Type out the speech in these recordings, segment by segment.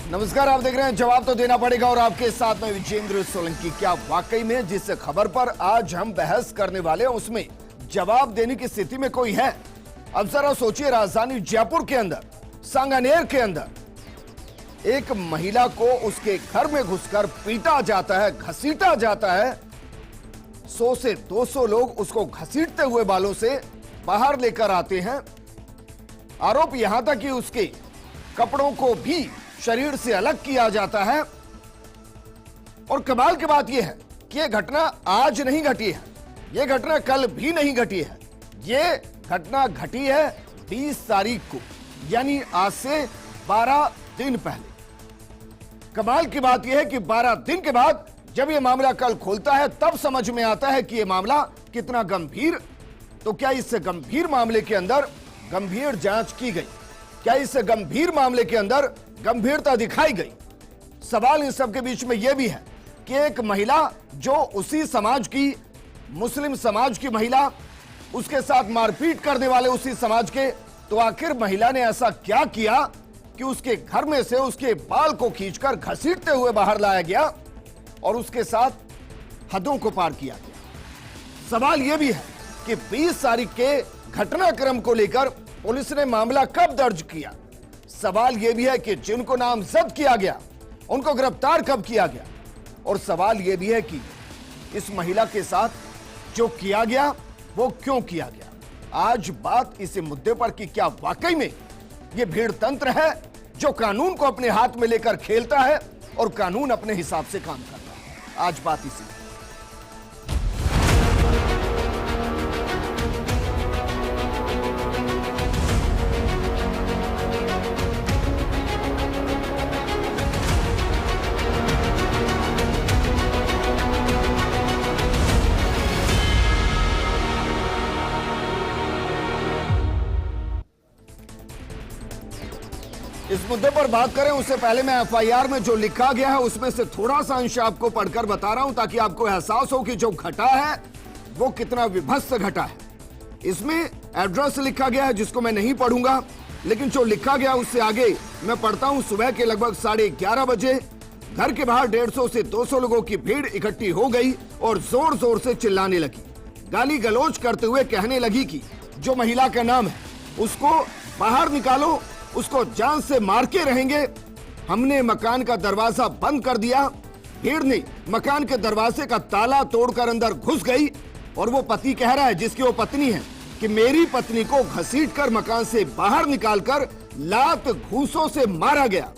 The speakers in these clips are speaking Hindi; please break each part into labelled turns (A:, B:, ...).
A: नमस्कार, आप देख रहे हैं जवाब तो देना पड़ेगा और आपके साथ में विजेंद्र सोलंकी। क्या वाकई में जिस खबर पर आज हम बहस करने वाले हैं उसमें जवाब देने की स्थिति में कोई है? अब जरा सोचिए, राजधानी जयपुर के अंदर सांगानेर के अंदर एक महिला को उसके घर में घुसकर पीटा जाता है, घसीटा जाता है। 100 से 200 लोग उसको घसीटते हुए बालों से बाहर लेकर आते हैं। आरोप यहां तक कि उसके कपड़ों को भी शरीर से अलग किया जाता है। और कमाल की बात यह है कि यह घटना आज नहीं घटी है, यह घटना कल भी नहीं घटी है, यह घटना घटी है 20 तारीख को, यानी आज से 12 दिन पहले। कमाल की बात यह है कि 12 दिन के बाद जब यह मामला कल खुलता है तब समझ में आता है कि यह मामला कितना गंभीर। तो क्या इस गंभीर मामले के अंदर गंभीर जांच की गई? क्या इस गंभीर मामले के अंदर गंभीरता दिखाई गई? सवाल इन सब के बीच में यह भी है कि एक महिला जो उसी समाज की, मुस्लिम समाज की महिला, उसके साथ मारपीट करने वाले उसी समाज के, तो आखिर महिला ने ऐसा क्या किया कि उसके घर में से उसके बाल को खींचकर घसीटते हुए बाहर लाया गया और उसके साथ हदों को पार किया गया? सवाल यह भी है कि 20 तारीख के घटनाक्रम को लेकर पुलिस ने मामला कब दर्ज किया? सवाल यह भी है कि जिनको नामजद किया गया उनको गिरफ्तार कब किया गया? और सवाल यह भी है कि इस महिला के साथ जो किया गया वो क्यों किया गया? आज बात इस मुद्दे पर कि क्या वाकई में यह भीड़ तंत्र है जो कानून को अपने हाथ में लेकर खेलता है और कानून अपने हिसाब से काम करता है। आज बात इसी इस मुद्दे पर बात करें उससे पहले मैं एफआईआर में जो लिखा गया है उसमें से थोड़ा सा अंश आपको पढ़कर बता रहा हूं ताकि आपको एहसास हो कि जो घटा है वो कितना विभत्स घटा है। इसमें एड्रेस लिखा गया है जिसको मैं नहीं पढ़ूंगा, लेकिन जो लिखा गया उससे आगे मैं पढ़ता हूं। सुबह के लगभग 11:30 बजे घर के बाहर 150 से 200 लोगों की भीड़ इकट्ठी हो गई और जोर जोर से चिल्लाने लगी, गाली गलौज करते हुए कहने लगी कि जो महिला का नाम है उसको बाहर निकालो, उसको जान से मार के रहेंगे। हमने मकान का दरवाजा बंद कर दिया। भीड़ ने मकान के दरवाजे का ताला तोड़कर अंदर घुस गई और वो पति कह रहा है, जिसकी वो पत्नी है, कि मेरी पत्नी को घसीटकर मकान से बाहर निकालकर लात घूंसों से मारा गया,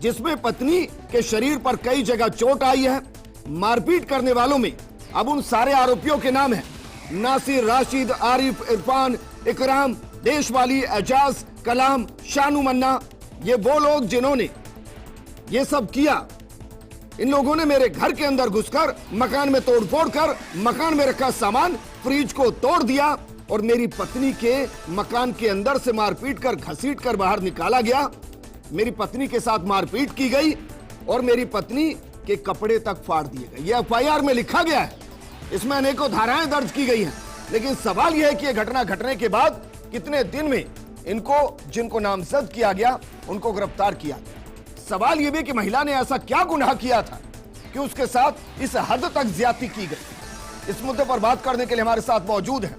A: जिसमें पत्नी के शरीर पर कई जगह चोट आई है। मारपीट करने वालों में अब उन सारे आरोपियों के नाम है: नासिर, राशिद, आरिफ, इरफान, इकराम, देशवाली, एजाज, कलाम, शानू मन्ना। ये वो लोग जिन्होंने ये सब किया। इन लोगों ने मेरे घर के अंदर घुसकर मकान में तोड़फोड़ कर मकान में रखा सामान, फ्रिज को तोड़ दिया और मेरी पत्नी के मकान के अंदर से मारपीट कर घसीट कर बाहर निकाला गया। मेरी पत्नी के साथ मारपीट की गई और मेरी पत्नी के कपड़े तक फाड़ दिए गए। यह एफआईआर में लिखा गया है, इसमें अनेकों धाराएं दर्ज की गई हैं। लेकिन सवाल यह है कि यह घटना घटने के बाद कितने दिन में इनको, जिनको नामजद किया गया, उनको गिरफ्तार किया गया? सवाल यह भी कि महिला ने ऐसा क्या गुनाह किया था कि उसके साथ इस हद तक ज्यादती की गई? इस मुद्दे पर बात करने के लिए हमारे साथ मौजूद हैं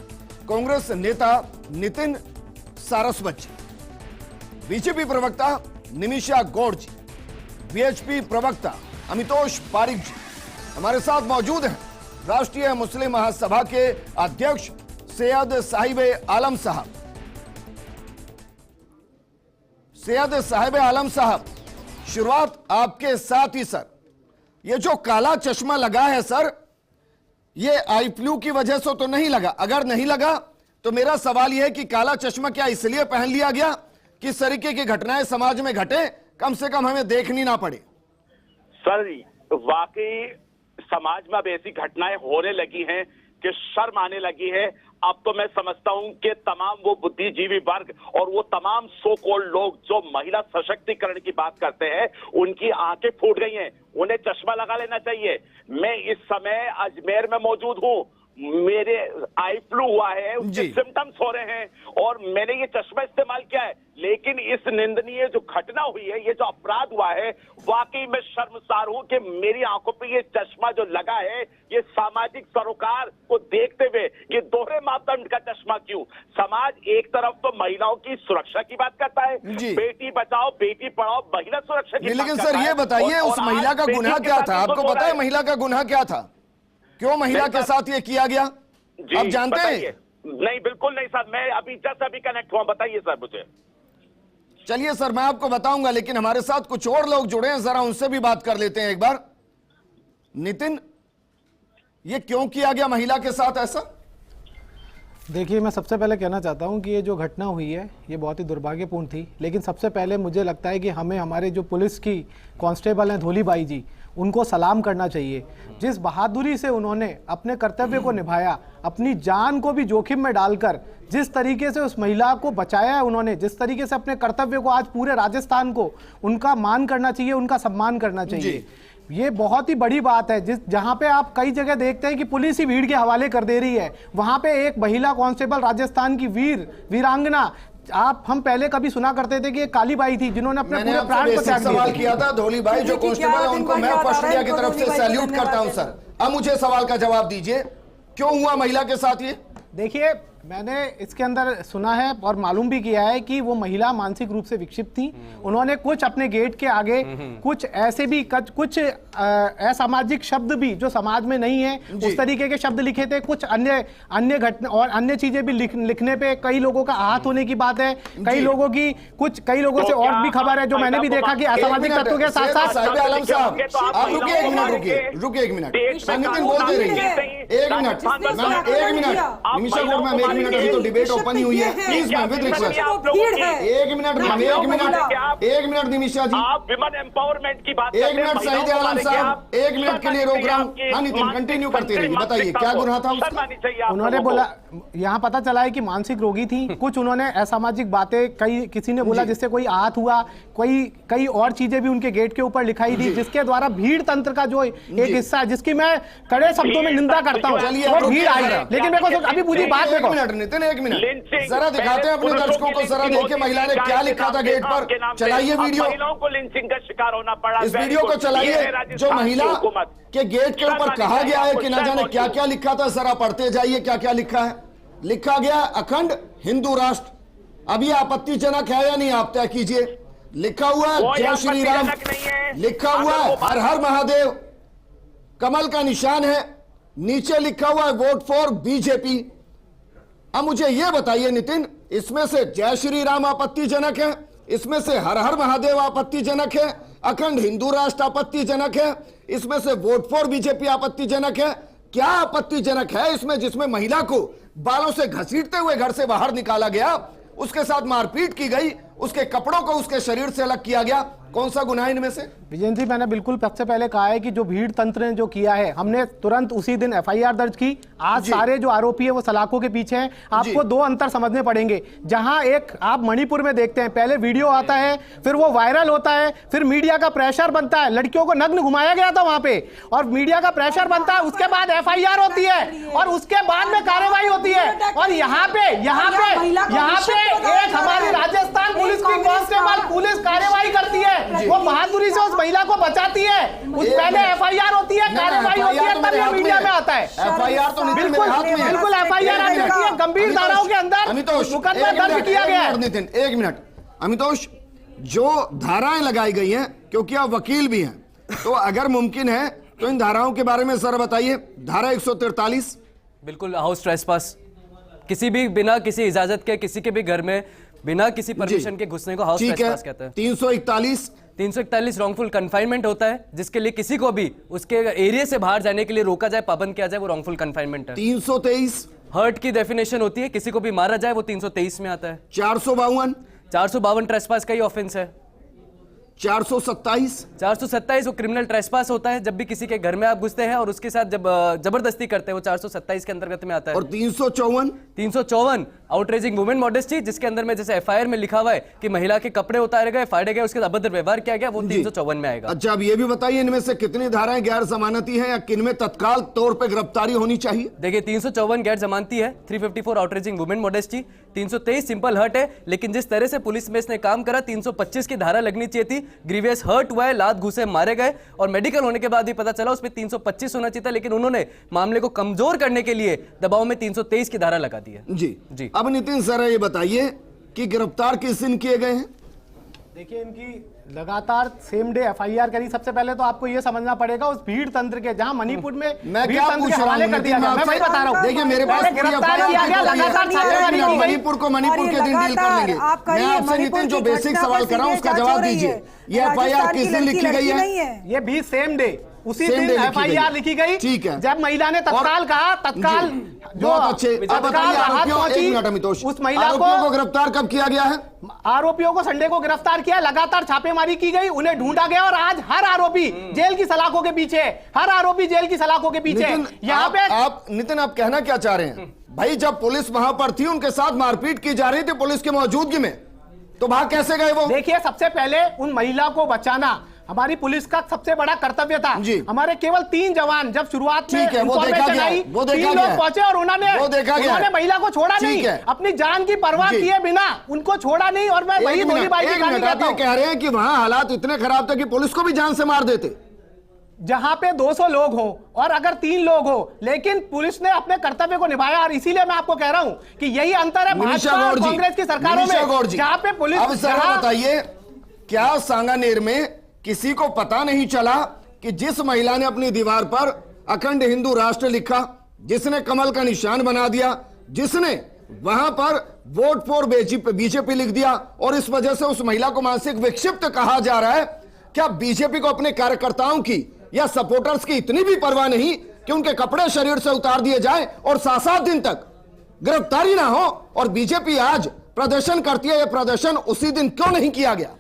A: कांग्रेस नेता नितिन सारस्वत जी, बीजेपी प्रवक्ता निमिषा गौड़ जी, बीएचपी प्रवक्ता अमितोष पारिक जी, हमारे साथ मौजूद हैं राष्ट्रीय मुस्लिम महासभा के अध्यक्ष सैयद साहिब आलम साहब। सैयद साहिब आलम साहब, शुरुआत आपके साथ ही सर। ये जो काला चश्मा लगा है सर, ये आई फ्लू की वजह से तो नहीं लगा? अगर नहीं लगा तो मेरा सवाल यह है कि काला चश्मा क्या इसलिए पहन लिया गया कि इस तरीके की घटनाएं समाज में घटे, कम से कम हमें देखनी ना पड़े?
B: सर, वाकई समाज में अब ऐसी घटनाएं होने लगी हैं कि शर्म आने लगी है। अब तो मैं समझता हूं कि तमाम वो बुद्धिजीवी वर्ग और वो तमाम सो कॉल्ड लोग जो महिला सशक्तिकरण की बात करते हैं, उनकी आंखें फूट गई हैं। उन्हें चश्मा लगा लेना चाहिए। मैं इस समय अजमेर में मौजूद हूं मेरे आई फ्लू हुआ है, उसके
A: जी।
B: सिम्टम्स हो रहे हैं और मैंने ये चश्मा इस्तेमाल किया है, लेकिन इस निंदनीय जो घटना हुई है, ये जो अपराध हुआ है, वाकई में शर्मसार हूं कि मेरी आंखों पे ये चश्मा जो लगा है, ये सामाजिक सरोकार को देखते हुए ये दोहरे मापदंड का चश्मा क्यों? समाज एक तरफ तो महिलाओं की सुरक्षा की बात करता है,
A: जी।
B: बेटी बचाओ बेटी पढ़ाओ महिला सुरक्षा की बात
A: लेकिन
B: करता
A: सर ये
B: है,
A: बताइए
B: और
A: उस
B: आज
A: महिला का
B: बेटी
A: गुनाह
B: के
A: क्या
B: साथ
A: था?
B: ये
A: आपको
B: हो
A: पता
B: रहा
A: है महिला का गुनाह क्या था? क्यों महिला के साथ ये किया गया?
B: जी,
A: आप जानते
B: बताइए।
A: हैं?
B: नहीं, बिल्कुल नहीं सर, मैं अभी जस्ट अभी कनेक्ट हुआ, बताइए सर मुझे।
A: चलिए सर, मैं आपको बताऊंगा, लेकिन हमारे साथ कुछ और लोग जुड़े हैं, जरा उनसे भी बात कर लेते हैं एक बार। नितिन, ये क्यों किया गया महिला के साथ ऐसा?
C: देखिए, मैं सबसे पहले कहना चाहता हूं कि ये जो घटना हुई है ये बहुत ही दुर्भाग्यपूर्ण थी, लेकिन सबसे पहले मुझे लगता है कि हमें हमारे जो पुलिस की कांस्टेबल हैं धोलीबाई जी, उनको सलाम करना चाहिए। जिस बहादुरी से उन्होंने अपने कर्तव्य को निभाया, अपनी जान को भी जोखिम में डालकर जिस तरीके से उस महिला को बचाया है उन्होंने, जिस तरीके से अपने कर्तव्य को, आज पूरे राजस्थान को उनका मान करना चाहिए, उनका सम्मान करना चाहिए। ये बहुत ही बड़ी बात है। जहां पे आप कई जगह देखते हैं कि पुलिस ही भीड़ के हवाले कर दे रही है, वहां पे एक महिला कांस्टेबल राजस्थान की वीरांगना, हम पहले कभी सुना करते थे कि एक कालीबाई थी जिन्होंने अपने पूरे प्राण को त्याग दिया।
A: सवाल किया था धोलीबाई जो कांस्टेबल है, उनको मैं फर्स्ट इंडिया की तरफ से सैल्यूट करता हूं सर। अब मुझे सवाल का जवाब दीजिए, क्यों हुआ महिला के साथ ये?
C: देखिए, मैंने इसके अंदर सुना है और मालूम भी किया है कि वो महिला मानसिक रूप से विक्षिप्त थी। उन्होंने कुछ अपने गेट के आगे कुछ ऐसे भी कुछ असामाजिक शब्द भी जो समाज में नहीं है उस तरीके के शब्द लिखे थे। कुछ अन्य घटना और अन्य चीजें भी लिखने पे कई लोगों का आहत होने की बात है। कई लोगों से और भी खबर है जो मैंने भी देखा कि असामाजिक तत्वों के साथ साथ।
A: आलम साहब, आप रुकिए एक मिनट, रुकिए एक मिनट, नितिन बोलते रहिए, एक मिनट निमिषा कोट मैम, एक मिनट, अभी तो डिबेट ओपन ही हुई है, प्लीज मैम विद रिक्वेस्ट, एक मिनट निमिषा जी,
B: आप विमेन एम्पावरमेंट की बात
A: एक मिनट शहीद आलम साहब, एक मिनट के लिए रोक रहा हूं। हाँ नितिन, कंटिन्यू करते रहिए, बताइए क्या गुनाह था उसका?
C: उन्होंने बोला, यहाँ पता चला है कि मानसिक रोगी थी। कुछ उन्होंने असामाजिक बातें, किसी ने बोला जिससे कोई आहत हुआ, कई और चीजें भी उनके गेट के ऊपर लिखाई थी, जिसके द्वारा भीड़ तंत्र का जो एक हिस्सा है, जिसकी मैं कड़े शब्दों में निंदा करता हूँ, वो भीड़ आई है। लेकिन मेरे को अभी पूरी बात
A: एक मिनट नितिन, एक मिनट जरा दिखाते हैं अपने दर्शकों को, जरा देखिए महिला ने क्या लिखा था गेट पर। चलाइए वीडियो,
B: महिलाओं को लिंचिंग का शिकार होना पड़ा।
A: इस वीडियो को चलाइए जो महिला के गेट के ऊपर कहा गया है कि न जाने क्या क्या लिखा था, जरा पढ़ते जाइए क्या क्या लिखा है। लिखा गया अखंड हिंदू राष्ट्र। अब ये आपत्तिजनक है या नहीं, आप तय कीजिए। लिखा हुआ है जय श्री राम, लिखा हुआ है हर हर महादेव, कमल का निशान है, नीचे लिखा हुआ है वोट फॉर बीजेपी। अब मुझे यह बताइए नितिन, इसमें से जय श्री राम आपत्तिजनक है, इसमें से हर हर महादेव आपत्तिजनक है, अखंड हिंदू राष्ट्र आपत्तिजनक है, इसमें से वोट फॉर बीजेपी आपत्तिजनक है। क्या आपत्तिजनक है इसमें, जिसमें महिला को बालों से घसीटते हुए घर से बाहर निकाला गया, उसके साथ मारपीट की गई, उसके कपड़ों को उसके शरीर से अलग किया गया? कौन सा गुनाह इनमें से?
C: विजय जी, मैंने बिल्कुल सबसे पहले कहा है कि जो भीड़ तंत्र ने जो किया है, हमने तुरंत उसी दिन एफआईआर दर्ज की। आज सारे जो आरोपी हैं वो सलाखों के पीछे हैं। आपको दो अंतर समझने पड़ेंगे। जहां एक आप मणिपुर में देखते हैं, पहले वीडियो आता है, फिर वो वायरल होता है, फिर मीडिया का प्रेशर बनता है, लड़कियों को नग्न घुमाया गया था वहां पे, और मीडिया का प्रेशर बनता है, उसके बाद एफआईआर होती है और उसके बाद में कार्रवाई होती है। और यहाँ पे एक हमारी राजस्थान पुलिस की कांस्टेबल पुलिस कार्रवाई करती है, वो बहादुरी से उस महिला को बचाती है। उस पहले एफआईआर होती है, कार्रवाई होती है, तब ये मीडिया में आता है।
A: एफआईआर तो
C: बिल्कुल एफआईआर आपने की है, गंभीर धाराओं के अंदर मुकदमा दर्ज किया गया है।
A: नितिन एक मिनट, अमितोष, जो धाराएं लगाई गई हैं, क्योंकि आप वकील भी हैं, तो अगर मुमकिन है तो इन धाराओं के बारे में सर बताइए। धारा 143
D: बिल्कुल हाउस ट्रेसपास, किसी भी बिना किसी इजाजत के किसी के भी घर में बिना किसी परमिशन के घुसने को हाउस ट्रेसपास कहते हैं।
A: 341
D: रॉन्गफुल कन्फाइनमेंट होता है, जिसके लिए किसी को भी उसके एरिया से बाहर जाने के लिए रोका जाए, पाबंद किया जाए, वो रॉन्गफुल कन्फाइनमेंट है।
A: 323
D: हर्ट की डेफिनेशन होती है, किसी को भी मारा जाए, वो 323 में आता है।
A: 452
D: ट्रेसपास का ही ऑफेंस है।
A: 427
D: वो क्रिमिनल ट्रेसपास होता है, जब भी किसी के घर में आप घुसते हैं और उसके साथ जब जबरदस्ती करते हैं, वो 427 के अंतर्गत में आता है।
A: और 354
D: 354 आउटरेजिंग वुमेन मॉडेस्टी, जिसके अंदर में जैसे एफआईआर में लिखा हुआ है कि महिला के कपड़े उतारे गए, फाड़े गए, उसके अभद्र व्यवहार किया गया, वो 354 में आएगा।
A: अच्छा, अब ये भी बताइए इनमें से कितनी धाराएं गैर जमानती हैं या किनमें तत्काल तौर पे गिरफ्तारी होनी चाहिए?
D: देखिए 354 गैर जमानती है, 354 outraging women modesty, 323 simple hurt है, लेकिन जिस तरह से पुलिस में इसने काम करा 325 की धारा लगनी चाहिए थी। ग्रीवियस हर्ट हुआ है, लात घुसे मारे गए, और मेडिकल होने के बाद भी पता चला उसमें 325 होना चाहिए था, लेकिन उन्होंने मामले को कमजोर करने के लिए दबाव में 323 की धारा लगा दी है।
A: जी। अब नितिन सर ये बताइए कि गिरफ्तार किस दिन किए गए हैं?
C: देखिए, इनकी लगातार सेम डे एफआईआर करी। सबसे पहले तो आपको ये समझना पड़ेगा उस भीड़ तंत्र के, जहां मणिपुर में
A: मैं क्या पूछ रहा हूं,
C: कर दिया गया, मैं वही बता रहा हूं।
A: देखिए मेरे पास मणिपुर को मणिपुर के दिन डील कर लेंगे। मैं आपसे नितिन जो बेसिक सवाल कर रहा हूं उसका जवाब दीजिए। ये एफआईआर किस दिन लिखी गई है?
C: ये भी सेम डे, उसी दिन एफआईआर लिखी गई।
A: ठीक है,
C: जब महिला ने तत्काल कहा, तत्काल जो
A: अच्छे। अब बताइए आरोपियों, एक मिनट अमितोष,
C: उस महिला
A: को गिरफ्तार कब किया गया है?
C: आरोपियों को संडे को गिरफ्तार किया, लगातार छापेमारी की गई, उन्हें ढूंढा गया, और आज हर आरोपी जेल की सलाखों के पीछे, हर आरोपी जेल की सलाखों के पीछे। यहाँ पे
A: आप नितिन आप कहना क्या चाह रहे हैं? भाई जब पुलिस वहां पर थी, उनके साथ मारपीट की जा रही थी पुलिस की मौजूदगी में, तो भाग कैसे गए वो?
C: देखिए, सबसे पहले उन महिला को बचाना हमारी पुलिस का सबसे बड़ा कर्तव्य था। हमारे केवल 3 जवान जब शुरुआत में इंफॉर्मेशन आई, 3 लोग पहुंचे और उन्होंने महिला को छोड़ा नहीं, अपनी जान की परवाह किए बिना उनको छोड़ा नहीं। और मैं वही गोलीबारी की कहानी कहता हूं।
A: कह रहे हैं कि वहां हालात इतने खराब थे कि पुलिस को भी जान से मार देते।
C: जहां पे 200 लोग हो और अगर 3 लोग हो, लेकिन पुलिस ने अपने कर्तव्य को निभाया। और इसीलिए मैं आपको कह रहा हूं कि यही अंतर है भाजपा और कांग्रेस की सरकारों में, जहां पे पुलिस।
A: अब सर बताइए, क्या सांगानेर में किसी को पता नहीं चला कि जिस महिला ने अपनी दीवार पर अखंड हिंदू राष्ट्र लिखा, जिसने कमल का निशान बना दिया, जिसने वहां पर वोट फॉर बीजेपी लिख दिया, और इस वजह से उस महिला को मानसिक विक्षिप्त कहा जा रहा है, क्या बीजेपी को अपने कार्यकर्ताओं की या सपोर्टर्स की इतनी भी परवाह नहीं कि उनके कपड़े शरीर से उतार दिए जाए और 7-7 दिन तक गिरफ्तारी ना हो? और बीजेपी आज प्रदर्शन करती है, यह प्रदर्शन उसी दिन क्यों नहीं किया गया?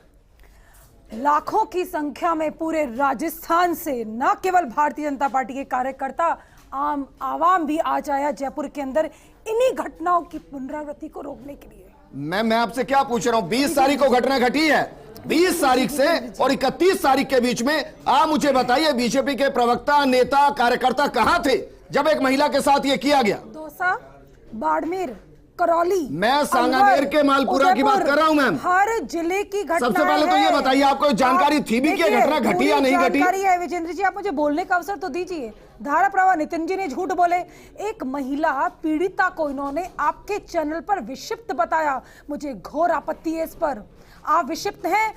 E: लाखों की संख्या में पूरे राजस्थान से न केवल भारतीय जनता पार्टी के कार्यकर्ता, आम आवाम भी आज आया जयपुर के अंदर इन्हीं घटनाओं की पुनरावृत्ति को रोकने के लिए। मैं
A: आपसे क्या पूछ रहा हूं, 20 तारीख को घटना घटी है, 20 तारीख से और 31 तारीख के बीच में आप मुझे बताइए बीजेपी के प्रवक्ता, नेता, कार्यकर्ता कहां थे जब एक महिला के साथ यह किया गया?
E: दौसा, बाड़मेर, करौली,
A: मैं सांगानेर के मालपुरा की बात कर रहा हूं मैम।
E: हर जिले की घटना।
A: सबसे पहले तो ये बताइए, आपको जानकारी थी भी कि घटना घटी या नहीं घटी?
E: जानकारी है विजेंद्र जी, आप मुझे बोलने का अवसर तो दीजिए। धारा प्रवाह, नितिन जी ने झूठ बोले। एक महिला पीड़िता को इन्होंने आपके चैनल पर विक्षिप्त बताया, मुझे घोर आपत्ति है इस पर। आप विक्षिप्त हैं,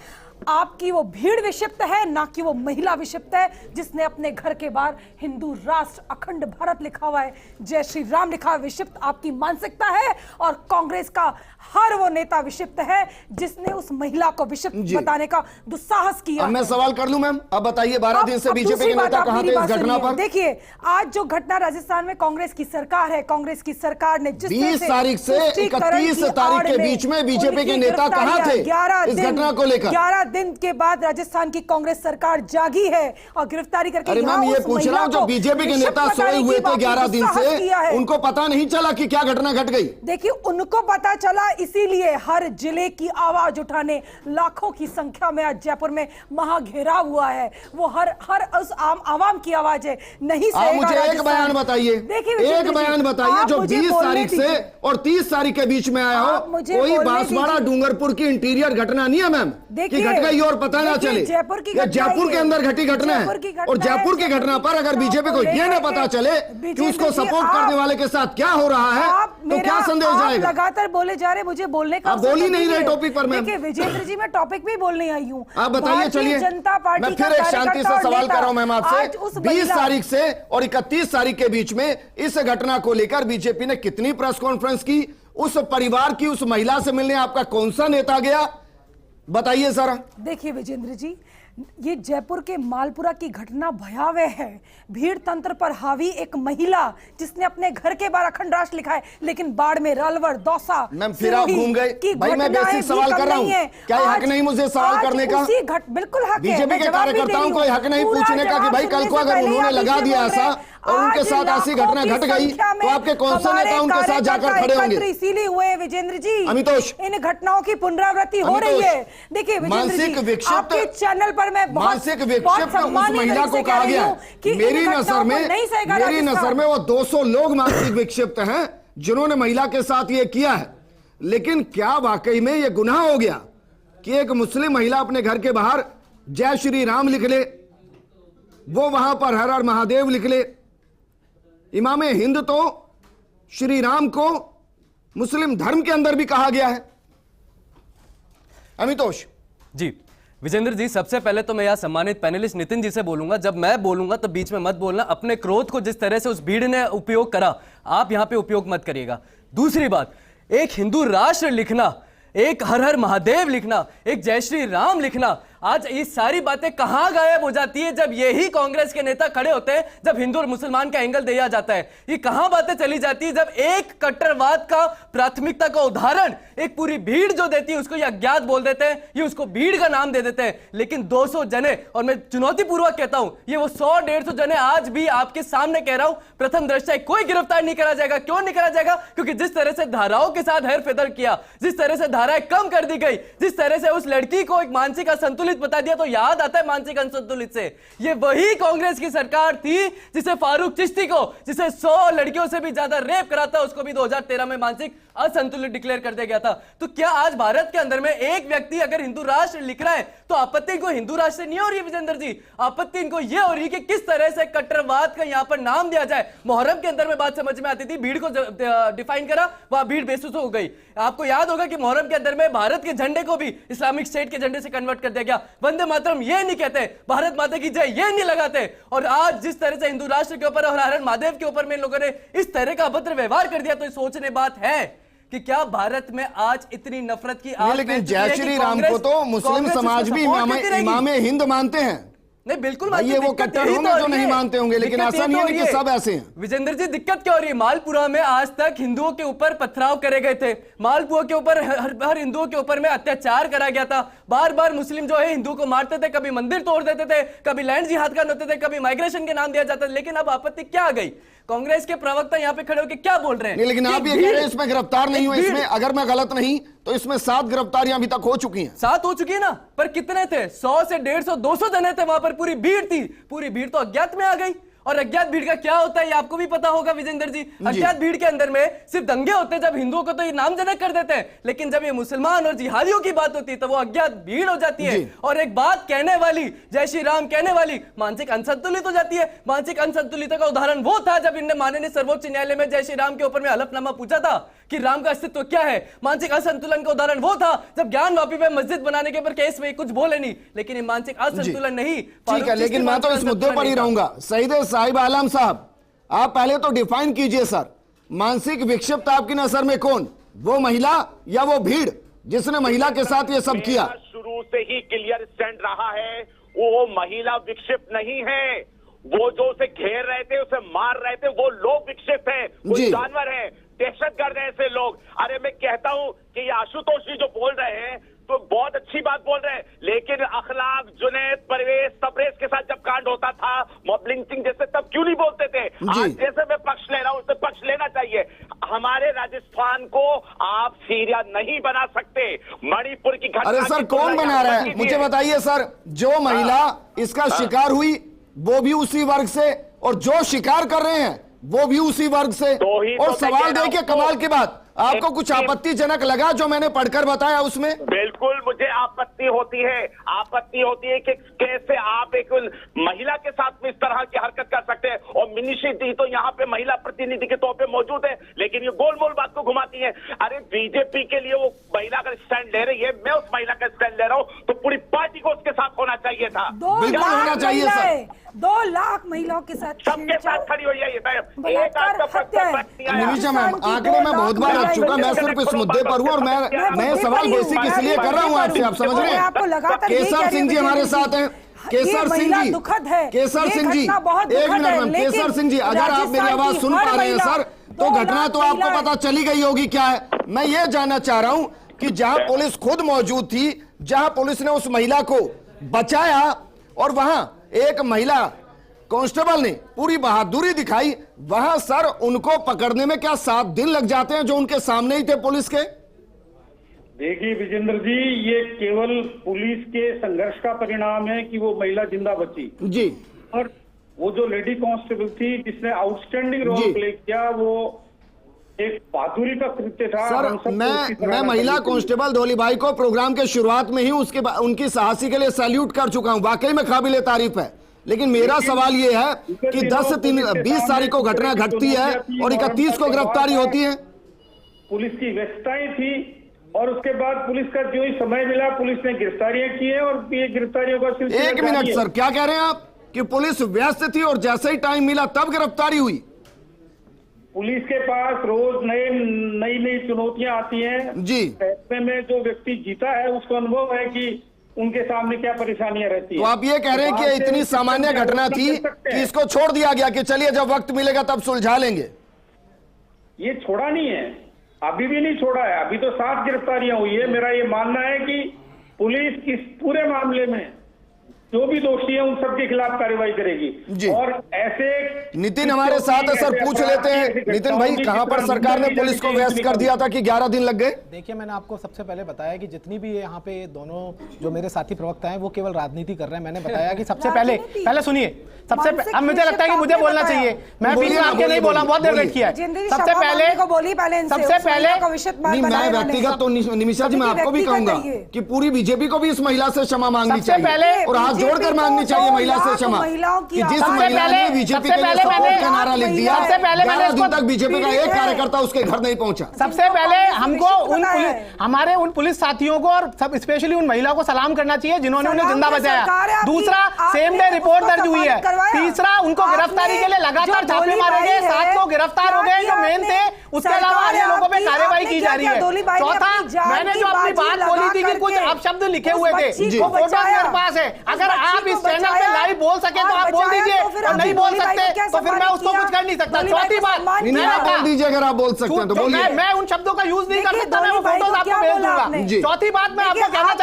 E: आपकी वो भीड़ विक्षिप्त है, ना कि वो महिला विक्षिप्त है जिसने अपने घर के बाहर हिंदू राष्ट्र अखंड भारत लिखा हुआ है, जय श्री राम लिखा है। विक्षिप्त आपकी मानसिकता है, और कांग्रेस का हर वो नेता विक्षिप्त है जिसने उस महिला को विक्षिप्त बताने का दुस्साहस किया।
A: अब मैं सवाल कर लूं मैम, अब बताइए 12 दिन से बीजेपी के नेता कहां थे इस घटना पर?
E: देखिए, आज जो घटना राजस्थान में कांग्रेस की सरकार है, कांग्रेस की सरकार ने
A: 20 तारीख से 31 तारीख के बीच में बीजेपी के नेता कहां थे इस घटना को लेकर?
E: 11 दिन के बाद राजस्थान की कांग्रेस सरकार जागी है और गिरफ्तारी करके।
A: अरे मैम, ये पूछ रहा हूं, जो बीजेपी के नेता सोए हुए थे 11 दिन से, उनको पता नहीं चला कि क्या घटना घट गई?
E: देखिए, उनको पता चला, इसीलिए हर जिले की आवाज उठाने लाखों की संख्या में आज जयपुर में महाघेराव हुआ है। वो हर उस आम आवाम की आवाज है। नहीं
A: आप मुझे एक बयान बताइए, एक बयान बताइए जो 20 तारीख से और 30 तारीख के बीच में आया हो। कोई बांसवाड़ा डूंगरपुर की इंटीरियर घटना नहीं है मैम कि घट गई और पता ना चले।
E: जयपुर
A: के अंदर घटी घटना है, और जयपुर की घटना पर अगर बीजेपी को यह ना पता चले कि उसको सपोर्ट करने वाले के साथ क्या हो रहा है, तो क्या संदेश जाएगा?
E: लगातार बोले जा रहे, मुझे बोलने का
A: आप बोल ही नहीं रहे टॉपिक पर। मैम
E: देखिए विजेंद्र जी, मैं टॉपिक भी बोलने आई हूँ।
A: आप बताइए, चलिए
E: जनता पार्टी
A: मैं फिर एक शांति से सवाल कर रहा हूं मैम आपसे। 20 तारीख से और 31 तारीख के बीच में इस घटना को लेकर बीजेपी ने कितनी प्रेस कॉन्फ्रेंस की? उस परिवार की, उस महिला से मिलने आपका कौन सा नेता गया, बताइए जरा।
E: देखिए विजेंद्र जी, ये जयपुर के मालपुरा की घटना भयावह है। भीड़ तंत्र पर हावी एक महिला जिसने अपने घर के बाहर अखंड राष्ट्र लिखा है, लेकिन बाड़मेर, अलवर, दौसा,
A: मैम फिर आप घूम गए। भाई मैं बेसिक सवाल कर रहा हूं, क्या हक नहीं मुझे सवाल करने का?
E: बिल्कुल हक है।
A: बीजेपी के कार्यकर्ताओं को हक नहीं पूछने का कि भाई कल को अगर उन्होंने लगा दिया ऐसा और उनके
E: आज
A: साथ ऐसी
E: लाखों
A: घटना
E: की
A: घट गई
E: संख्या में
A: तो आपके कौन से
E: हमारे
A: नेता उनके साथ जाकर खड़े
E: कार्यकर्ता
A: होंगे?
E: एकत्र इसीलिए हुए विजेंद्र जी,
A: अमितोष,
E: इन घटनाओं की पुनरावृत्ति हो रही है। देखिए विजेंद्र
A: मानसिक
E: जी,
A: विक्षिप्त,
E: आपके चैनल पर मैं
A: मानसिक विक्षिप्त उस महिला को कहा गया है। मेरी नजर में वो 200 लोग मानसिक विक्षिप्त हैं जिन्होंने महिला के साथ ये किया है। लेकिन क्या वाकई में ये गुनाह हो गया कि एक मुस्लिम महिला अपने घर के बाहर जय श्री राम लिख ले, वो वहां पर हर हर महादेव लिख ले? इमाम हिंद तो श्री राम को मुस्लिम धर्म के अंदर भी कहा गया है। अमितोष
D: जी, विजेंद्र जी, सबसे पहले तो मैं यहाँ सम्मानित पैनलिस्ट नितिन जी से बोलूंगा, जब मैं बोलूंगा तो बीच में मत बोलना। अपने क्रोध को जिस तरह से उस भीड़ ने उपयोग करा, आप यहाँ पे उपयोग मत करिएगा। दूसरी बात, एक हिंदू राष्ट्र लिखना, एक हर हर महादेव लिखना, एक जय श्री राम लिखना, आज ये सारी बातें कहां गायब हो जाती है जब यही कांग्रेस के नेता खड़े होते हैं, जब हिंदू और मुसलमान का एंगल दिया जाता है? ये कहां बातें चली जाती है जब एक कट्टरवाद का प्राथमिकता का उदाहरण एक पूरी भीड़ जो देती है उसको ये अज्ञात बोल देते हैं, ये उसको भीड़ का नाम दे देते हैं। लेकिन 200 जने, और मैं चुनौतीपूर्वक कहता हूं, ये वो 100-150 जने आज भी आपके सामने कह रहा हूं, प्रथम दृष्टया कोई गिरफ्तार नहीं करा जाएगा। क्यों नहीं करा जाएगा? क्योंकि जिस तरह से धाराओं के साथ हेर फेर किया, जिस तरह से धाराएं कम कर दी गई, जिस तरह से उस लड़की को एक मानसिक असंतुलित बता दिया, तो याद आता है मानसिक असंतुलित से, ये वही कांग्रेस की सरकार थी जिसे फारूक चिश्ती को, जिसे 100 लड़कियों से भी ज्यादा रेप करा था, उसको भी 2013 में मानसिक असंतुलित डिक्लेयर कर दिया गया था। तो क्या आज भारत के अंदर में एक व्यक्ति अगर हिंदू राष्ट्र लिख रहा है तो आपत्ति इनको हिंदू राष्ट्र नहीं हो रही है विजेंद्र जी? आपत्ति इनको यह हो रही है कि किस तरह से कट्टरवाद का यहां पर नाम दिया जाए। मुहर्रम के अंदर में बात समझ में आती थी, भीड़ को डिफाइन करा, वहां भीड़ बेसुस हो गई। आपको याद होगा कि मुहर्रम के अंदर में भारत के झंडे को भी इस्लामिक स्टेट के झंडे से कन्वर्ट कर दिया गया। वंदे मातरम ये नहीं कहते, भारत माता की जय ये नहीं लगाते। और आज जिस तरह से हिंदू राष्ट्र के ऊपर और हर हर महादेव के ऊपर में लोगों ने इस तरह का अभद्र व्यवहार कर दिया, तो सोचने बात है कि क्या भारत में आज इतनी नफरत की आग?
A: लेकिन जय श्री राम को तो मुस्लिम समाज भी इमाम हिंद मानते हैं।
D: नहीं, बिल्कुल
A: ये वो कट्टर होंगे जो नहीं मानते होंगे, लेकिन ऐसा नहीं है कि सब ऐसे हैं।
D: विजेंद्र जी, दिक्कत क्या हो रही है? मालपुरा में आज तक हिंदुओं के ऊपर पथराव करे गए थे, मालपुआ के ऊपर हर हिंदुओं के ऊपर में अत्याचार करा गया था। बार बार मुस्लिम जो है हिंदू को मारते थे, कभी मंदिर तोड़ देते थे, कभी लैंड जिहाद कर देते थे, कभी माइग्रेशन के नाम दिया जाता था। लेकिन अब आपत्ति क्या आ गई? कांग्रेस के प्रवक्ता यहाँ पे खड़े होकर क्या बोल रहे हैं?
A: लेकिन आप ये कह रहे हैं इसमें गिरफ्तार नहीं हुए। इसमें अगर मैं गलत नहीं तो इसमें 7 गिरफ्तारियां अभी तक हो चुकी हैं।
D: 7 हो चुकी है ना, पर कितने थे? 100 से 150 200 जने थे वहां पर, पूरी भीड़ थी। पूरी भीड़ तो अज्ञात में आ गई। और अज्ञात भीड़ का क्या होता है ये आपको भी पता होगा विजेंद्र जी। अज्ञात भीड़ के अंदर में सिर्फ दंगे होते हैं, जब हिंदुओं को तो ये नामजद कर देते हैं, लेकिन जब ये मुसलमान और जिहादियों की बात होती है तो वो अज्ञात भीड़ हो जाती है। और एक बात कहने वाली, जय श्री राम कहने वाली, मानसिक असंतुलित हो जाती है। मानसिक असंतुलित का उदाहरण वो था जब इनने माननीय सर्वोच्च न्यायालय में जय श्री राम के ऊपर में हलफनामा पूछा था कि राम का अस्तित्व क्या है। मानसिक असंतुलन का उदाहरण वो था जब ज्ञान वापी में मस्जिद बनाने के ऊपर केस में कुछ बोले नहीं, लेकिन ये मानसिक असंतुलन नहीं।
A: ठीक है, लेकिन मैं तो इस मुद्दे पर ही रहूंगा। सईद साहिब आलम साहब, आप पहले तो डिफाइन कीजिए सर, मानसिक विक्षिप्त आपकी नजर में कौन? वो महिला या वो भीड़ जिसने महिला के साथ ये सब किया?
B: शुरू से ही क्लियर स्टैंड रहा है, वो महिला विक्षिप्त नहीं है। वो जो उसे घेर रहे थे, उसे मार रहे थे, वो लोग विक्षिप्त हैं, वो जानवर हैं, दहशतगर्द हैं ऐसे लोग। अरे मैं कहता हूं कि ये आशुतोष जी जो बोल रहे हैं तो बहुत अच्छी बात बोल रहे हैं, लेकिन अखलाक, जुनैद, परवेज, तबरेज के साथ जब कांड होता था मॉब लिंचिंग जैसे, तब क्यों नहीं बोलते थे? आज जैसे मैं पक्ष ले रहा हूं उससे पक्ष लेना चाहिए। हमारे राजस्थान को आप सीरिया नहीं बना सकते। मणिपुर की घटना,
A: अरे सर कौन बना रहा है मुझे बताइए सर। जो महिला इसका शिकार हुई वो भी उसी वर्ग से, और जो शिकार कर रहे हैं वो भी उसी वर्ग से। और सवाल देखिए कमाल की बात, आपको कुछ आपत्तिजनक लगा जो मैंने पढ़कर बताया उसमें?
B: बिल्कुल मुझे आपत्ति होती है कि कैसे आप एक महिला के साथ में इस तरह की हरकत कर सकते हैं। और मिनिशी दी तो यहाँ पे महिला प्रतिनिधि के तौर पे मौजूद है, लेकिन ये गोल मोल बात को घुमाती है। अरे बीजेपी के लिए वो महिला अगर स्टैंड ले रही है, मैं उस महिला का स्टैंड ले रहा हूँ, तो पूरी पार्टी को उसके साथ होना चाहिए था।
A: बिल्कुल होना चाहिए सर।
E: 2 लाख महिलाओं के साथ
B: सबके साथ खड़ी हुई है ये।
A: निमिषा मैम, आंकड़े में बहुत बार आ चुका, मैं सिर्फ इस मुद्दे पर हूँ और मैं सवाल बेसिक इसलिए कर रहा हूँ आपसे, आप समझ रहे हैं? केसर सिंह जी हमारे साथ हैं। केसर सिंह जी, केसर सिंह जी, एक मिनट मैम। केसर सिंह जी, अगर आप मेरी आवाज सुन पा रहे हैं सर, तो घटना तो आपको पता चली गई होगी क्या है। मैं ये जानना चाह रहा हूं कि जहां पुलिस खुद मौजूद थी, जहां पुलिस ने उस महिला को बचाया, और वहां एक महिला कांस्टेबल ने पूरी बहादुरी दिखाई, वहां सर उनको पकड़ने में क्या 7 दिन लग जाते हैं जो उनके सामने ही थे पुलिस के?
F: देखिए विजेंद्र जी, ये केवल पुलिस के संघर्ष का परिणाम है कि वो महिला जिंदा बची
A: जी।
F: और वो जो लेडी कांस्टेबल थी जिसने आउटस्टैंडिंग
A: जी।
F: रोल प्ले किया, वो एक बहादुरी का कृत्य था। हम
A: सर
F: सबको उसकी
A: मैं
F: सराहना
A: महिला
F: करनी चाहिए।
A: कांस्टेबल धोलीबाई को प्रोग्राम के शुरुआत में ही उनकी साहसी के लिए सैल्यूट कर चुका हूं, वाकई में काबिले तारीफ है। लेकिन मेरा सवाल ये है कि 20 तारीख को घटना घटती है और 31 को गिरफ्तारी होती है।
F: पुलिस की व्यस्तताएं थी और उसके बाद पुलिस का जो ही समय मिला पुलिस ने गिरफ्तारियां की है और ये गिरफ्तारियों का सिलसिला
A: एक
F: जारी
A: मिनट
F: है।
A: सर, क्या कह रहे हैं आप कि पुलिस व्यस्त थी और जैसे ही टाइम मिला तब गिरफ्तारी हुई?
F: पुलिस के पास रोज नई नई चुनौतियां आती हैं
A: जी।
F: ऐसे में जो व्यक्ति जीता है उसको अनुभव है कि उनके सामने क्या परेशानियां रहती
A: तो
F: हैं।
A: आप ये कह रहे हैं कि
F: वहां से
A: इतनी सामान्य घटना थी कि इसको छोड़ दिया गया कि चलिए जब वक्त मिलेगा तब सुलझा लेंगे?
F: ये छोड़ा नहीं है, अभी भी नहीं छोड़ा है। अभी तो 7 गिरफ्तारियां हुई है। मेरा ये मानना है कि पुलिस इस पूरे मामले में जो भी दोषी है उन सबके खिलाफ कार्रवाई करेगी। और ऐसे
A: नितिन हमारे साथ है सर, पूछ लेते हैं। नितिन भाई, कहां पर सरकार ने पुलिस को व्यस्त कर दिया था कि 11 दिन लग गए?
C: देखिए, मैंने आपको सबसे पहले बताया कि जितनी भी यहाँ पे दोनों जो मेरे साथी प्रवक्ता हैं वो केवल राजनीति कर रहे हैं। मैंने बताया कि सबसे पहले सुनिए, सबसे अब मुझे लगता है कि मुझे बोलना चाहिए, मैं बीच में आपके नहीं बोला, बहुत देर वेट किया है। सबसे पहले
A: नहीं, मैं व्यक्तिगत तो निमिषा जी मैं आपको भी कहूंगा कि पूरी बीजेपी को भी इस महिला से क्षमा मांगनी चाहिए और हाथ जोड़कर मांगनी चाहिए महिला से क्षमा कि जिस महिला ने बीजेपी के लिए सपोर्ट का नारा लिख दिया, 11 दिन तक बीजेपी का एक कार्यकर्ता उसके घर नहीं पहुंचा।
C: सबसे पहले हमको हमारे उन पुलिस साथियों को और सब स्पेशली उन महिलाओं को सलाम करना चाहिए जिन्होंने उन्हें जिंदा बचाया। दूसरा, सेम डे रिपोर्ट दर्ज हुई है। तीसरा, उनको गिरफ्तारी के लिए लगातार छापे मारे गए, 7 लोग गिरफ्तार हो गए जो मेन थे, उसके अलावा अन्य लोगों पे कार्रवाई की जा रही है। चौथा, मैंने जो अपनी बात बोली थी कि कुछ अपशब्द लिखे हुए थे, वो फोटो मेरे पास है। अगर आप इस चैनल पे लाइव बोल सके तो आप बोल दीजिए, और नहीं बोल सकते तो फिर मैं उसको कुछ कर नहीं सकता। चौथी बात,
A: बोल दीजिए अगर आप बोल सकते हैं तो बोलिए।
C: मैं उन शब्दों का यूज नहीं कर सकता, मैं वो फोटोज आपको भेज दूंगा। चौथी बात मैं आपको कहना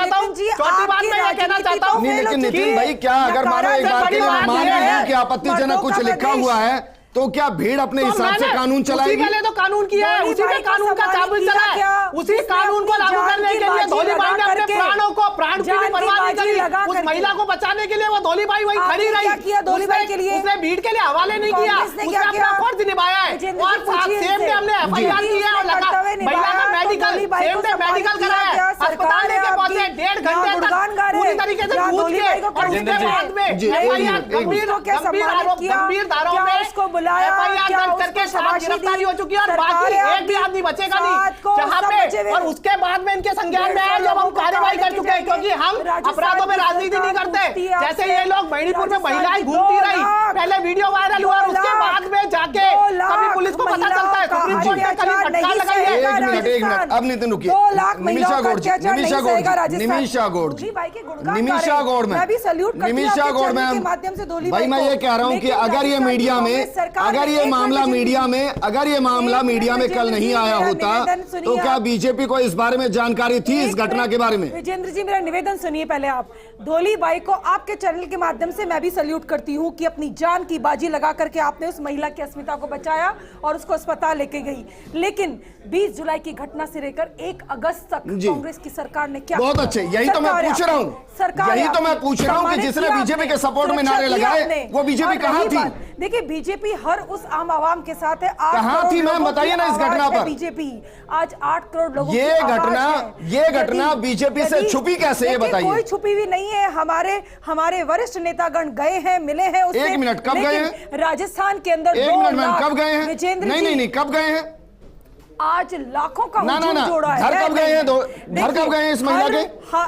C: चाहता हूँ,
A: लेकिन नितिन भाई, क्या अगर मानो एक बार के लिए मैं मान रही हूँ कि आपत्तिजनक कुछ लिखा हुआ है तो क्या भीड़ अपने हिसाब से कानून चलाएगी?
C: पहले तो कानून किया है, उसी में कानून का चाबुक चला है, उसी कानून को लागू करने के लिए धोलीबाई ने अपने प्राणों को प्राण की भी परवाह नहीं करी। उस महिला को बचाने के लिए वो धोलीबाई वहीं खड़ी रही, उसने भीड़ के लिए हवाले नहीं किया, उसने अपना फर्ज निभाया है। और सेम डे हमने एफआईआर की है और महिला का मेडिकल सेम डे मेडिकल कराया है, अस्पताल लेके पहुंचे 1.5 घंटे तक पूरी तरीके से जूझ के, और उसके बाद में एफआईआर गंभीर धाराओं में एफआईआर दर्ज करके 7 गिरफ्तारी हो चुकी है और बाकी एक भी आदमी बचेगा नहीं जहां पे। और उसके बाद में इनके संज्ञान में आया जब हम कार्रवाई कर चुके हैं, क्योंकि हम अपराधों में राजनीति नहीं करते। जैसे ये लोग मणिपुर में महिलाएं घूमती रही, पहले वीडियो वायरल हुआ, उसके बाद में जाके कभी पुलिस को पता चलता है, सुप्रीम कोर्ट ने कभी फटकार लगाई है।
A: एक मिनट, अब नितिन रुकिए। निमिषा गौड़ जी, निमिषा गौड़ मैम, भाई मैं ये कह रहा हूँ कि अगर ये मीडिया में अगर ये मामला मीडिया में कल नहीं आया होता तो क्या बीजेपी को इस बारे में जानकारी थी इस घटना के बारे में?
E: विजेंद्र जी, मेरा निवेदन सुनिए पहले आप। धोलीबाई को आपके चैनल के माध्यम से मैं भी सल्यूट करती हूँ कि अपनी जान की बाजी लगा करके आपने उस महिला की अस्मिता को बचाया और उसको अस्पताल लेके गई। लेकिन 20 जुलाई की घटना से लेकर 1 अगस्त तक कांग्रेस की सरकार ने क्या?
A: बहुत अच्छे, यही तो मैं पूछ रहा हूँ कि जिसने बीजेपी के सपोर्ट में नारे लगाए वो बीजेपी कहाँ थी?
E: देखिए, बीजेपी हर उस आम आवाम के साथ है।
A: कहाँ थी मैम, बताइए ना इस घटना पर।
E: बीजेपी आज 8 करोड़ लोगों की
A: ये घटना बीजेपी से छुपी कैसे, ये बताइए।
E: कोई छुपी हुई नहीं है। हमारे वरिष्ठ नेतागण गए हैं, मिले हैं उससे।
A: एक मिनट, कब गए हैं?
E: राजस्थान के अंदर
A: 1 मिनट मैम, कब गए हैं? नहीं, कब गए हैं?
E: आज लाखों का
A: हुजूम जोड़ा है। घर कब गए हैं? घर कब गए हैं इस महिला के?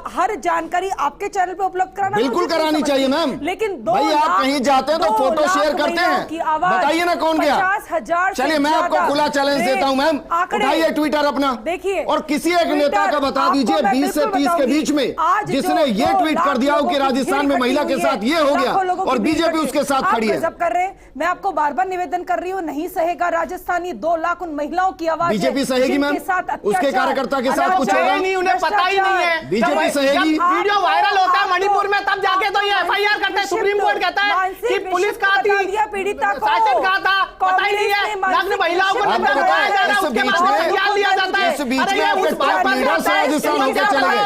E: हर जानकारी आपके चैनल पे उपलब्ध कराना
A: बिल्कुल करानी चाहिए मैम।
E: लेकिन
A: भाई आप कहीं जाते हैं तो फोटो शेयर करते हैं, बताइए ना कौन गया?
E: 50,000
A: चलिए मैं आपको खुला चैलेंज देता हूं मैम, उठाइए ट्विटर अपना, देखिए, और किसी एक नेता का बता दीजिए 20 से 30 के बीच में जिसने ये ट्वीट कर दिया हो कि राजस्थान में महिला के साथ ये हो गया और बीजेपी उसके साथ खड़ी है।
E: कर रहे हैं, मैं आपको बार बार निवेदन कर रही हूँ, नहीं सहेगा राजस्थानी 2 लाख उन महिलाओं की आवाज।
A: बीजेपी सहेगी मैम, उसके कार्यकर्ता के साथ कुछ होगा
C: नहीं, उन्हें पता ही नहीं है।
A: बीजेपी सहेगी।
C: वीडियो वायरल होता है मणिपुर में तब जाके तो ये एफआईआर करते हैं, सुप्रीम रिपोर्ट कहता है कि पुलिस कहाँ थी,
E: पीड़िता को
C: शासन कहाँ था, पता ही नहीं है। नग्न महिलाओं को नंगा दिखाया जा रहा है, उसके बाद संज्ञान लिया जाता है।
A: इस बीच में आपके टॉप लीडर से राजस्थान होकर चले गए।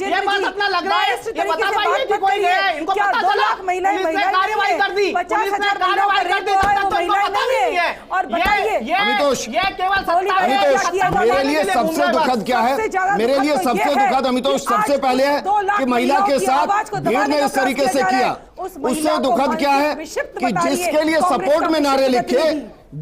C: ये बात अपना लग रहा है, ये बता पाइए कि कोई गया है, इनको पता चला, पुलिस ने कार्रवाई कर दी, पुलिस ने कार्रवाई कर दी, तब तक तो इनको पता नहीं है।
E: और बताइए
A: अमितोष,
C: ये केवल सत्ता है।
A: अमितोष, मेरे लिए सबसे दुखद क्या है, मेरे लिए सबसे दुखद अमितोष सबसे पहले है कि महिला के साथ भीड़ ने इस तरीके से किया। उससे दुखद क्या है कि जिसके लिए सपोर्ट में नारे लिखे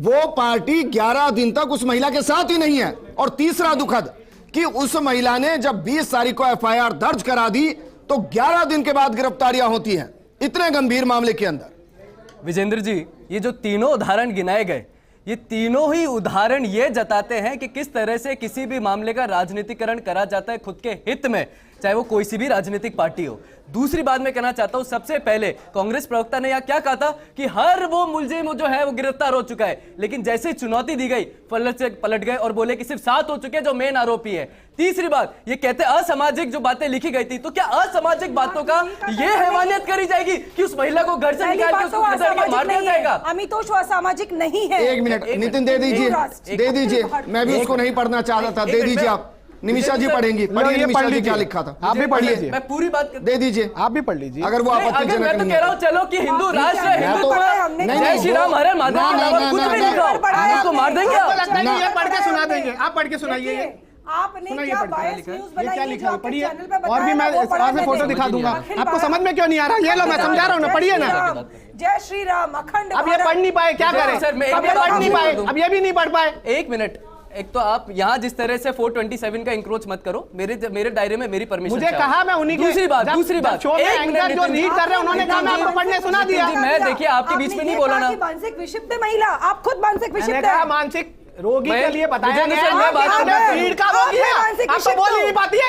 A: वो पार्टी 11 दिन तक उस महिला के साथ ही नहीं है। और तीसरा दुखद कि उस महिला ने जब 20 तारीख को एफआईआर दर्ज करा दी तो 11 दिन के बाद गिरफ्तारियां होती हैं इतने गंभीर मामले के अंदर।
D: विजेंद्र जी, ये जो तीनों उदाहरण गिनाए गए, ये तीनों ही उदाहरण ये जताते हैं कि किस तरह से किसी भी मामले का राजनीतिकरण करा जाता है खुद के हित में, चाहे वो कोई सी भी राजनीतिक पार्टी हो। दूसरी बात मैं कहना चाहता हूं, सबसे पहले कांग्रेस प्रवक्ता ने यह क्या कहा था कि हर वो मुलजिम जो है वो गिरफ्तार हो चुका है, लेकिन जैसे चुनौती दी गई पलट गए और बोले कि सिर्फ 7 हो चुके हैं जो मेन आरोपी है। तीसरी बात ये कहते असामाजिक जो बातें लिखी गई थी, तो क्या असामाजिक बातों का ये हैवानियत करी जाएगी कि उस महिला को घर से निकाल के उसको खदेड़ के मार दिया जाएगा?
E: अमितोष असामाजिक नहीं है।
A: एक मिनट नितिन दे दीजिए, मैं भी उसको नहीं पढ़ना चाहता था, दे दीजिए आप। निमिषा जी पढ़ेंगी, पढ़िए निमिषा जी क्या लिखा था,
C: आप भी पढ़ लीजिए।
D: मैं पूरी बात
A: दे दीजिए,
C: आप भी पढ़ लीजिए।
A: अगर वो आपत्तिजनक
D: मैं तो
A: नहीं
D: कह रहा हूँ चलो कि हिंदू राष्ट्र है, हिंदू जय श्री राम हरे माधव के अलावा कुछ भी लिखो, उसको मार देंगे आप।
C: ये पढ़ के सुना देंगे, आप पढ़ के सुनाइए।
E: आपने क्या बायस न्यूज़
C: ये क्या
E: बनाई है
C: लिखा
E: जो
C: है,
E: आपके
C: पढ़िए।
E: चैनल पे
C: और भी मैं
E: बताया
C: से फोटो दिखा दूंगा, आपको समझ में क्यों नहीं आ रहा? ये लो मैं समझा रहा हूँ ना, पढ़िए ना।
E: जय श्री राम अखंड।
C: अब ये पढ़ नहीं पाए, क्या करें
D: सर, मैं
C: अब ये पढ़ नहीं पाए, अब ये भी नहीं पढ़ पाए।
D: एक मिनट, एक तो आप यहाँ जिस तरह से 427 का इंक्रोच मत करो, मेरे दायरे में मेरी परमिशन।
C: मुझे कहा मैं उन्हीं के
D: दूसरी बात
C: शो में एंकर जो लीड कर रहे हैं उन्होंने कहा मैं आपको पढ़ने सुना दिया।
D: मैं देखिए आपके बीच में नहीं बोला ना।
E: मानसिक विक्षिप्त महिला, आप खुद मानसिक
C: मैंने
E: विक्षिप्त
C: कहा
E: है।
C: मानसिक रोगी के लिए बताया
D: मुझे
C: गया
D: मैं बात कर रहा हूं।
C: भीड़ का रोगी है, आप तो बोल ही नहीं पाती है।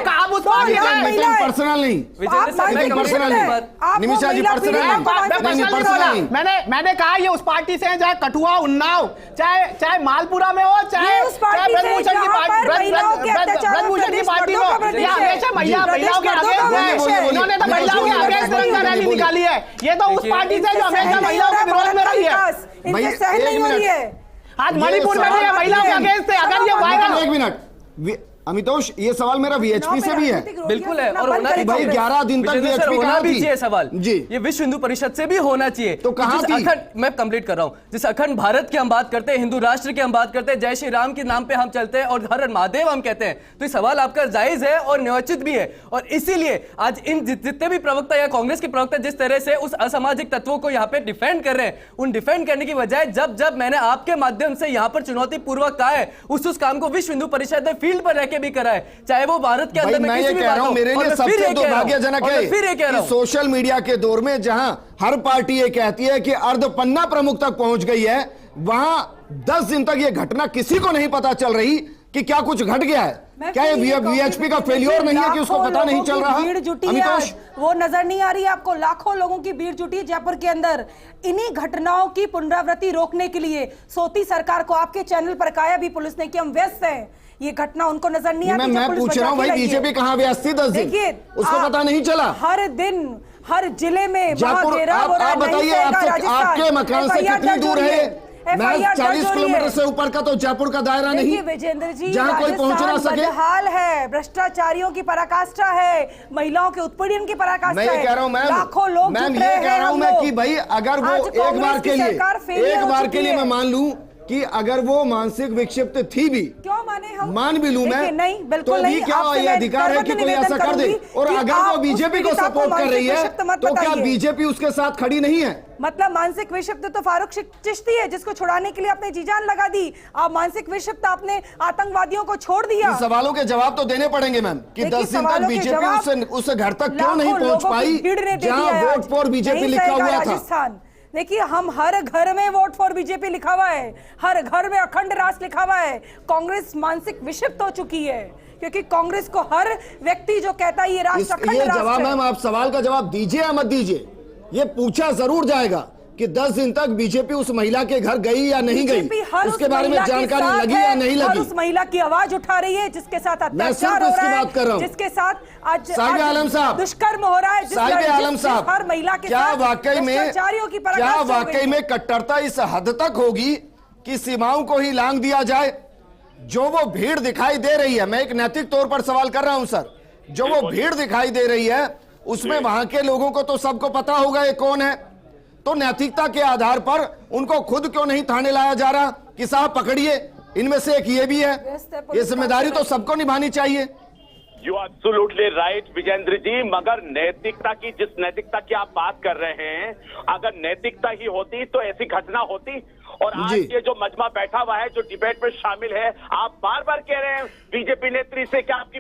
C: आप उस पार्टी
A: नितिन पर्सनल नहीं, निमिषा जी पर्सनल नहीं।
C: मैंने कहा ये उस पार्टी से है, चाहे कठुआ उन्नाव, चाहे मालपुरा में हो, चाहे ब्रजभूषण की पार्टी हो, ये हमेशा महिलाओं के आगे, इन्होंने तो महिलाओं के आगे तिरंगा रैली निकाली है। ये तो उस पार्टी से जो हमेशा महिलाओं के विरोध में रही है।
E: इनके सहन नहीं हो रही है।
C: आज मणिपुर में भी महिलाओं के अगेंस्ट है। अगर ये वायरल,
A: एक मिनट अमितोष, ये सवाल मेरा वीएचपी से भी है।
D: बिल्कुल है, और होना भी
A: भाई 11 दिन तक वीएचपी
D: होना भी चाहिए सवाल
A: जी।
D: ये विश्व हिंदू परिषद से भी होना चाहिए।
A: तो कहां थी?
D: मैं कंप्लीट कर रहा हूं। जिस अखंड भारत की हम बात करते हैं, हिंदू राष्ट्र की हम बात करते हैं, जय श्री राम के नाम पे हम चलते हैं और हर महादेव हम कहते हैं, तो ये सवाल आपका जायज है और न्यायोचित भी है। और इसीलिए आज इन जितने भी प्रवक्ता या कांग्रेस के प्रवक्ता जिस तरह से उस असामाजिक तत्वों को यहाँ पे डिफेंड कर रहे हैं, उन डिफेंड करने की बजाय जब मैंने आपके माध्यम से यहाँ पर चुनौती पूर्वक कहा है, उस काम को विश्व हिंदू परिषद ने फील्ड पर रहकर भी करा है, चाहे वो भारत के अंदर में किसी भी बात हो।
A: मेरे लिए सबसे दुर्भाग्यजनक है कि सोशल मीडिया के दौर में जहां हर पार्टी ये कहती है कि अर्धपन्ना प्रमुख तक पहुंच गई है, वहां 10 दिन तक ये घटना किसी को नहीं पता चल रही कि क्या कुछ घट गया है। क्या ये वीएचपी का फेलियर नहीं है कि उसको पता नहीं चल रहा?
E: भीड़ जुटी है, वो नजर नहीं आ रही है आपको? लाखों लोगों की भीड़ जुटी है जयपुर के अंदर इन्हीं घटनाओं की पुनरावृत्ति रोकने के लिए। सोती सरकार को आपके चैनल पर कहा भी पुलिस ने कि हम व्यस्त हैं, ये घटना उनको नजर नहीं आती।
A: मैं पूछ रहा हूं भाई, बीजेपी कहां व्यस्त थी 10 दिन?
E: देखिए
A: उसको पता नहीं चला।
E: हर दिन हर जिले में
A: जयपुर, आप बताइए आपके मकान से कितनी दूर है? मैं 40 किलोमीटर से ऊपर का तो जयपुर का दायरा नहीं,
E: विजेंद्र जी,
A: जहां कोई पहुंच ना सके।
E: हाल है, भ्रष्टाचारियों की पराकाष्ठा है, महिलाओं के उत्पीड़न की पराकाष्ठा है।
A: मैं ये कह रहा हूं मैम,
E: लाखों लोग
A: मैम ये कह रहा हूं मैं कि भाई अगर वो एक बार के लिए मैं मान लूं कि अगर वो मानसिक विक्षिप्त थी भी,
E: क्यों माने हम,
A: मान भी लूं मैं,
E: नहीं बिल्कुल
A: तो
E: नहीं,
A: भी क्या ये अधिकार है कि कोई ऐसा कर दे? और अगर वो बीजेपी को सपोर्ट कर रही है तो क्या बीजेपी उसके साथ खड़ी नहीं है?
E: मतलब मानसिक विक्षिप्त तो फारूक चिश्ती है जिसको छुड़ाने के लिए आपने जी जान लगा दी। आप मानसिक विक्षिप्त आपने आतंकवादियों को छोड़ दिया।
A: सवालों के जवाब तो देने पड़ेंगे मैम कि 10 दिन तक बीजेपी उस घर तक क्यों नहीं पहुंच पाई जहां वोट फॉर बीजेपी लिखा हुआ था।
E: देखिए, हम हर घर में वोट फॉर बीजेपी लिखा हुआ है, हर घर में अखंड राष्ट्र लिखा हुआ है। कांग्रेस मानसिक विक्षिप्त हो चुकी है क्योंकि कांग्रेस को हर व्यक्ति जो कहता है ये राष्ट्र अखंड राष्ट्र है।
A: जवाब मैम, आप सवाल का जवाब दीजिए या मत दीजिए, ये पूछा जरूर जाएगा कि 10 दिन तक बीजेपी उस महिला के घर गई या नहीं गई,
E: बीजेपी हर
A: इसके
E: उस
A: बारे में
E: महिला के
A: जानकारी
E: साथ
A: लगी
E: है,
A: या नहीं
E: हर
A: लगी?
E: उस महिला की आवाज उठा रही है जिसके साथ
A: मैं सिर्फ
E: अत्याचार हो
A: इसकी
E: रहा है,
A: बात कर रहा हूं।
E: जिसके साथ आज
A: साहिब आलम साहब,
E: दुष्कर्म हो रहा है,
A: साहिब आलम साहब,
E: हर महिला के
A: क्या
E: साथ
A: वाकई में
E: भ्रष्टाचारियों की
A: क्या
E: पराकाष्ठा हो गई
A: वाकई
E: है?
A: में कट्टरता इस हद तक होगी कि सीमाओं को ही लांघ दिया जाए? जो वो भीड़ दिखाई दे रही है, मैं एक नैतिक तौर पर सवाल कर रहा हूं सर, जो वो भीड़ दिखाई दे रही है उसमें वहां के लोगों को तो सबको पता होगा ये कौन है, तो नैतिकता के आधार पर उनको खुद क्यों नहीं थाने लाया जा रहा कि साहब पकड़िए, इनमें से एक ये भी है? ये जिम्मेदारी तो सबको निभानी चाहिए।
B: यू एब्सोल्युटली राइट विजेंद्र जी, मगर नैतिकता की, जिस नैतिकता की आप बात कर रहे हैं, अगर नैतिकता ही होती तो ऐसी घटना होती? और आज
A: जी।
B: ये जो मजमा बैठा हुआ है, जो डिबेट में शामिल है, आप बार बार कह रहे हैं बीजेपी नेत्री से कि आपकी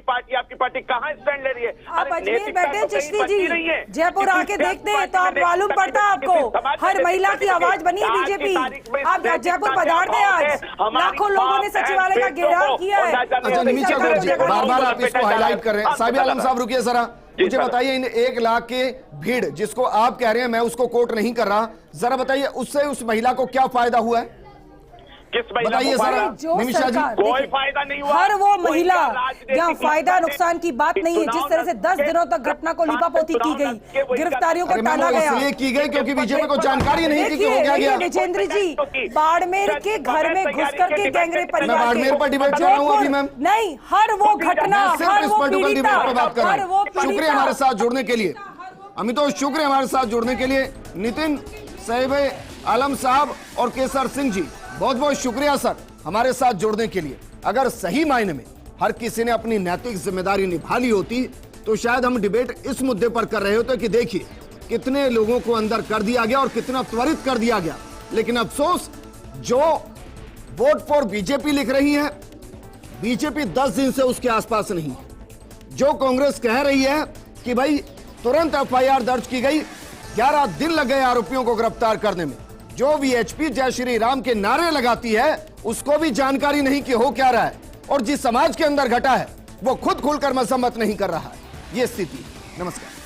B: पार्टी कहां स्टैंड ले रही है?
E: आप
B: अरे
E: अजमेर
B: नैतिकता
E: बैठे
B: तो कहीं
E: चिश्ती
B: बची
E: जी,
B: नहीं है।
E: जयपुर
B: किसी
E: आके
B: सियासी
E: देखते हैं तो
B: पार्टी
E: आप
B: में
E: मालूम
B: नैतिकता
E: पड़ता है
B: किसी
E: आपको,
B: समाज में
E: हर महिला की
B: नैतिकता
E: आवाज बनी है
B: आज की
E: बीजेपी।
B: तारीख में
E: आप
B: नैतिकता
E: जयपुर
B: क्या
E: पधारते हैं
B: भाव है?
E: आज,
B: हमारी
E: लाखों लोगों ने
B: बाप
E: सचिवालय का
B: बहन
E: घेराव
B: बेटों
E: किया है।
B: को
A: अच्छा निमिषा गौर जी, बार बार आप इसको हाईलाइट कर रहे हैं। साहिब आलम साहब रुकिए जरा, मुझे बताइए इन 1 लाख के भीड़ जिसको आप कह रहे हैं, मैं उसको कोट नहीं कर रहा, जरा बताइए उससे उस महिला को क्या फायदा हुआ है?
B: किस महिला
A: बताइए
B: को
A: सर,
B: फायदा?
E: जो
A: निमिषा जी,
E: सरकार
B: कोई
E: देखिए,
B: फायदा नहीं हुआ।
E: हर वो
B: कोई
E: महिला
B: राजनीतिक
E: जहाँ फायदा
B: मुद्दा
E: नुकसान की बात नहीं है, जिस तरह से 10 दिनों तक घटना को लिपापोती की गई, गिरफ्तारियों को
A: अरे मैम,
E: टाला
A: वो
E: गया।
A: इसलिए की गई क्योंकि बीजेपी को जानकारी नहीं थी कि हो क्या गया।
E: विजेंद्र जी, बाड़मेर के घर में घुस करके गैंगरेप परिवार
A: मैं बाड़मेर पर डिबेट कर रहा हूं अभी मैम।
E: नहीं, हर वो घटना,
A: मैं सिर्फ
E: हर
A: इस
E: वो
A: पर्टिकुलर
E: पीड़िता,
A: डिबेट पर बात कर रहा
E: हर वो
A: हूं। शुक्रिया हमारे साथ जुड़ने के लिए अमितोष, शुक्रिया हमारे साथ जुड़ने के लिए नितिन, साहिब आलम साहब और केसर सिंह जी, बहुत बहुत शुक्रिया सर हमारे साथ जुड़ने के लिए। अगर सही मायने में हर किसी ने अपनी नैतिक जिम्मेदारी निभा ली होती तो शायद हम डिबेट इस मुद्दे पर कर रहे होते कि देखिए कितने लोगों को अंदर कर दिया गया और कितना त्वरित कर दिया गया। लेकिन अफसोस, जो वोट फॉर बीजेपी लिख रही है, बीजेपी 10 दिन से उसके आसपास नहीं है। जो कांग्रेस कह रही है कि भाई तुरंत एफआईआर दर्ज की गई, 11 दिन लग गए आरोपियों को गिरफ्तार करने में, जो वीएचपी जय श्री राम के नारे लगाती है उसको भी जानकारी नहीं कि हो क्या रहा है, और जिस समाज के अंदर घटा है वो खुद खुलकर मजम्मत नहीं कर रहा है। ये स्थिति। नमस्कार।